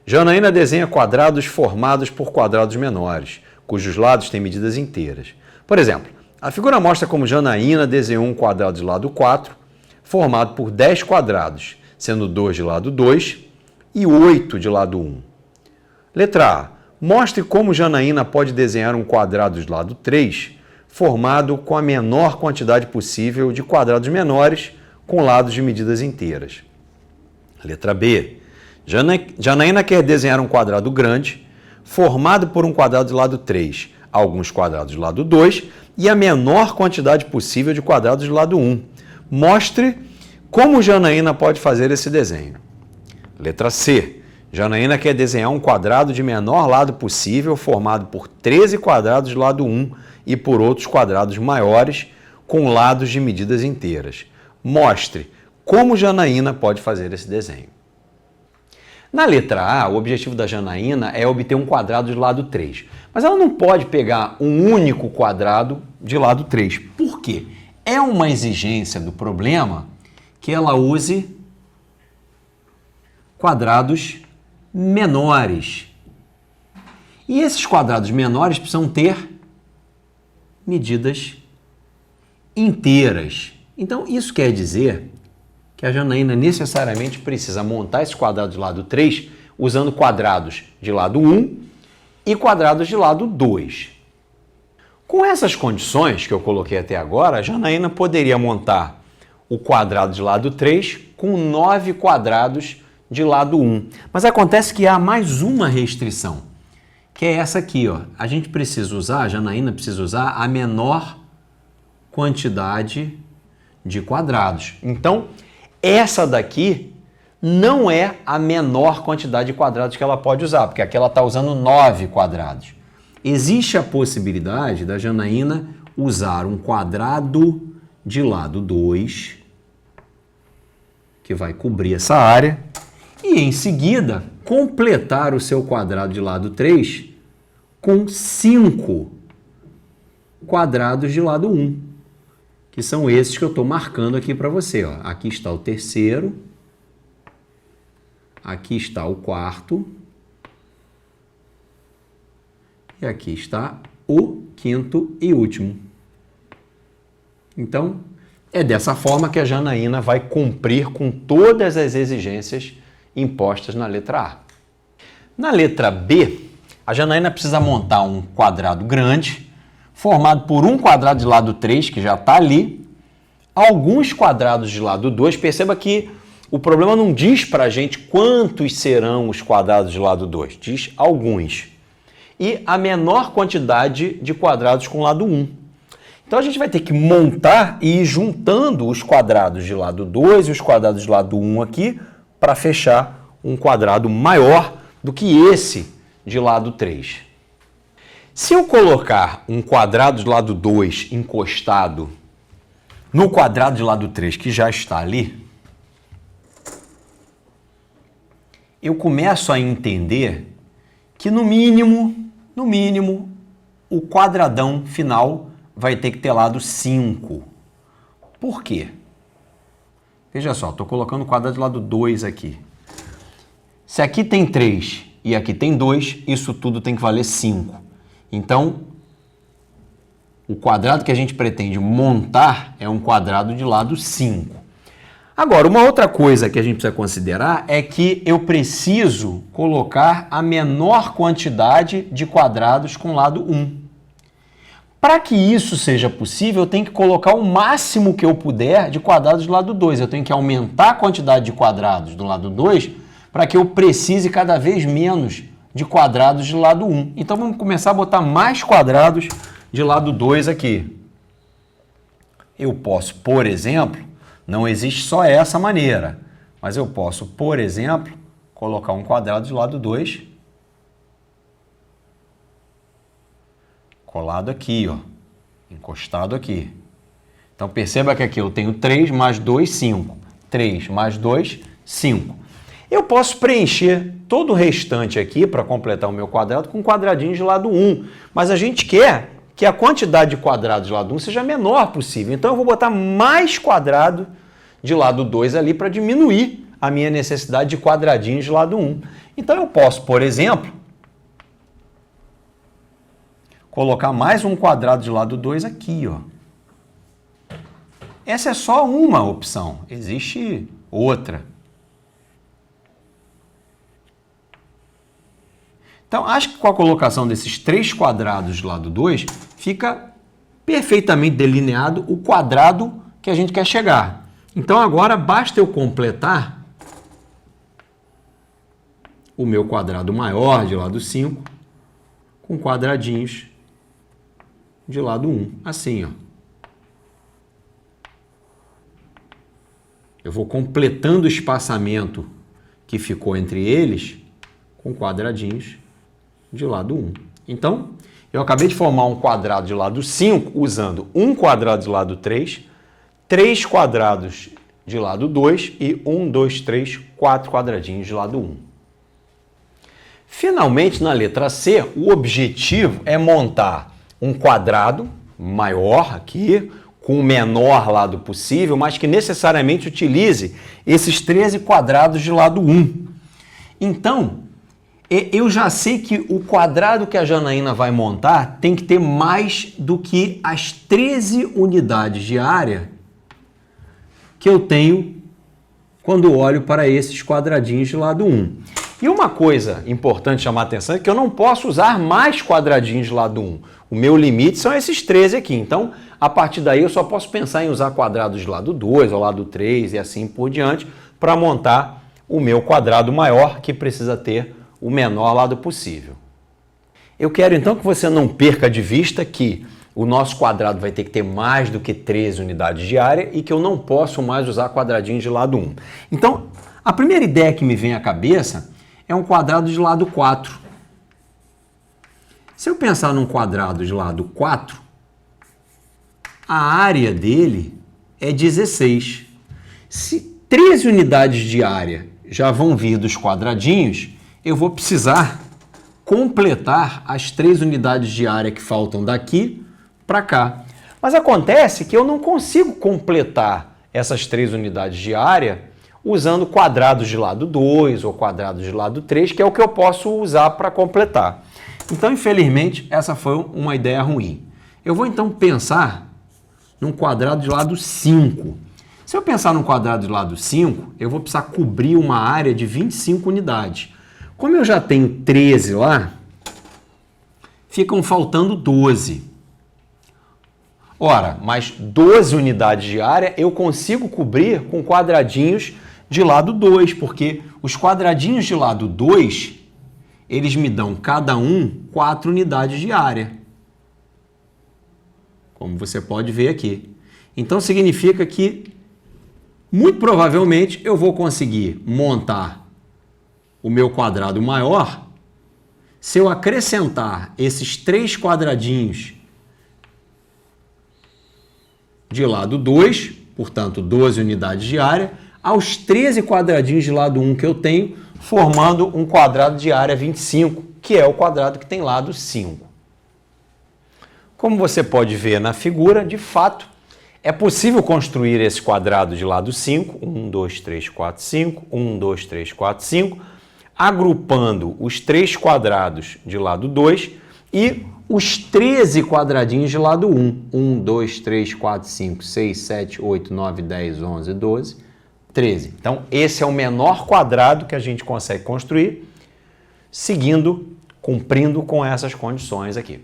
Janaína desenha quadrados formados por quadrados menores, cujos lados têm medidas inteiras. Por exemplo, a figura mostra como Janaína desenhou um quadrado de lado 4, formado por 10 quadrados, sendo 2 de lado 2 e 8 de lado 1. Letra A. Mostre como Janaína pode desenhar um quadrado de lado 3, formado com a menor quantidade possível de quadrados menores, com lados de medidas inteiras. Letra B. Janaína quer desenhar um quadrado grande, formado por um quadrado de lado 3, alguns quadrados de lado 2 e a menor quantidade possível de quadrados de lado 1. Mostre como Janaína pode fazer esse desenho. Letra C. Janaína quer desenhar um quadrado de menor lado possível, formado por 13 quadrados de lado 1 e por outros quadrados maiores, com lados de medidas inteiras. Mostre como Janaína pode fazer esse desenho. Na letra A, o objetivo da Janaína é obter um quadrado de lado 3. Mas ela não pode pegar um único quadrado de lado 3. Por quê? É uma exigência do problema que ela use quadrados menores. E esses quadrados menores precisam ter medidas inteiras. Então, isso quer dizer que a Janaína necessariamente precisa montar esse quadrado de lado 3 usando quadrados de lado 1 e quadrados de lado 2. Com essas condições que eu coloquei até agora, a Janaína poderia montar o quadrado de lado 3 com 9 quadrados de lado 1. Mas acontece que há mais uma restrição, que é essa aqui, ó. A gente precisa usar, a Janaína precisa usar a menor quantidade de quadrados. Então, essa daqui não é a menor quantidade de quadrados que ela pode usar, porque aqui ela está usando 9 quadrados. Existe a possibilidade da Janaína usar um quadrado de lado 2, que vai cobrir essa área, e em seguida completar o seu quadrado de lado 3 com 5 quadrados de lado 1. Que são esses que eu estou marcando aqui para você. Ó. Aqui está o terceiro, aqui está o quarto e aqui está o quinto e último. Então, é dessa forma que a Janaína vai cumprir com todas as exigências impostas na letra A. Na letra B, a Janaína precisa montar um quadrado grande, formado por um quadrado de lado 3, que já está ali, alguns quadrados de lado 2. Perceba que o problema não diz para a gente quantos serão os quadrados de lado 2, diz alguns. E a menor quantidade de quadrados com lado 1. Então a gente vai ter que montar e ir juntando os quadrados de lado 2 e os quadrados de lado 1 aqui para fechar um quadrado maior do que esse de lado 3. Se eu colocar um quadrado de lado 2 encostado no quadrado de lado 3 que já está ali, eu começo a entender que no mínimo, o quadradão final vai ter que ter lado 5. Por quê? Veja só, estou colocando o quadrado de lado 2 aqui. Se aqui tem 3 e aqui tem 2, isso tudo tem que valer 5. Então, o quadrado que a gente pretende montar é um quadrado de lado 5. Agora, uma outra coisa que a gente precisa considerar é que eu preciso colocar a menor quantidade de quadrados com lado 1. Para que isso seja possível, eu tenho que colocar o máximo que eu puder de quadrados do lado 2. Eu tenho que aumentar a quantidade de quadrados do lado 2 para que eu precise cada vez menos de quadrados de lado 1. Então, vamos começar a botar mais quadrados de lado 2 aqui. Eu posso, por exemplo, não existe só essa maneira, mas eu posso, por exemplo, colocar um quadrado de lado 2 colado aqui, ó, encostado aqui. Então, perceba que aqui eu tenho 3 mais 2, 5. 3 mais 2, 5. Eu posso preencher todo o restante aqui para completar o meu quadrado com quadradinhos de lado 1. Mas a gente quer que a quantidade de quadrados de lado 1 seja a menor possível. Então, eu vou botar mais quadrado de lado 2 ali para diminuir a minha necessidade de quadradinhos de lado 1. Então eu posso, por exemplo, colocar mais um quadrado de lado 2 aqui, ó. Essa é só uma opção, existe outra. Então, acho que com a colocação desses 3 quadrados de lado 2, fica perfeitamente delineado o quadrado que a gente quer chegar. Então, agora basta eu completar o meu quadrado maior de lado 5 com quadradinhos de lado 1, assim, ó. Eu vou completando o espaçamento que ficou entre eles com quadradinhos de lado 1. Então, eu acabei de formar um quadrado de lado 5 usando um quadrado de lado 3, 3 quadrados de lado 2 e 1, 2, 3, 4 quadradinhos de lado 1. Finalmente, na letra C, o objetivo é montar um quadrado maior aqui, com o menor lado possível, mas que necessariamente utilize esses 13 quadrados de lado 1. Então, eu já sei que o quadrado que a Janaína vai montar tem que ter mais do que as 13 unidades de área que eu tenho quando olho para esses quadradinhos de lado 1. E uma coisa importante chamar a atenção é que eu não posso usar mais quadradinhos de lado 1. O meu limite são esses 13 aqui. Então, a partir daí, eu só posso pensar em usar quadrados de lado 2 ou lado 3 e assim por diante para montar o meu quadrado maior, que precisa ter o menor lado possível. Eu quero então que você não perca de vista que o nosso quadrado vai ter que ter mais do que 13 unidades de área e que eu não posso mais usar quadradinhos de lado 1. Então, a primeira ideia que me vem à cabeça é um quadrado de lado 4. Se eu pensar num quadrado de lado 4, a área dele é 16. Se 13 unidades de área já vão vir dos quadradinhos, eu vou precisar completar as 3 unidades de área que faltam daqui para cá. Mas acontece que eu não consigo completar essas 3 unidades de área usando quadrados de lado 2 ou quadrados de lado 3, que é o que eu posso usar para completar. Então, infelizmente, essa foi uma ideia ruim. Eu vou então pensar num quadrado de lado 5. Se eu pensar num quadrado de lado 5, eu vou precisar cobrir uma área de 25 unidades. Como eu já tenho 13 lá, ficam faltando 12. Ora, mas 12 unidades de área eu consigo cobrir com quadradinhos de lado 2, porque os quadradinhos de lado 2, eles me dão cada um 4 unidades de área. Como você pode ver aqui. Então significa que, muito provavelmente, eu vou conseguir montar o meu quadrado maior se eu acrescentar esses 3 quadradinhos de lado 2, portanto 12 unidades de área, aos 13 quadradinhos de lado 1 que eu tenho, formando um quadrado de área 25, que é o quadrado que tem lado 5. Como você pode ver na figura, de fato, é possível construir esse quadrado de lado 5, 1, 2, 3, 4, 5, 1, 2, 3, 4, 5, agrupando os 3 quadrados de lado 2 e os 13 quadradinhos de lado 1. 1, 2, 3, 4, 5, 6, 7, 8, 9, 10, 11, 12, 13. Então, esse é o menor quadrado que a gente consegue construir, cumprindo com essas condições aqui.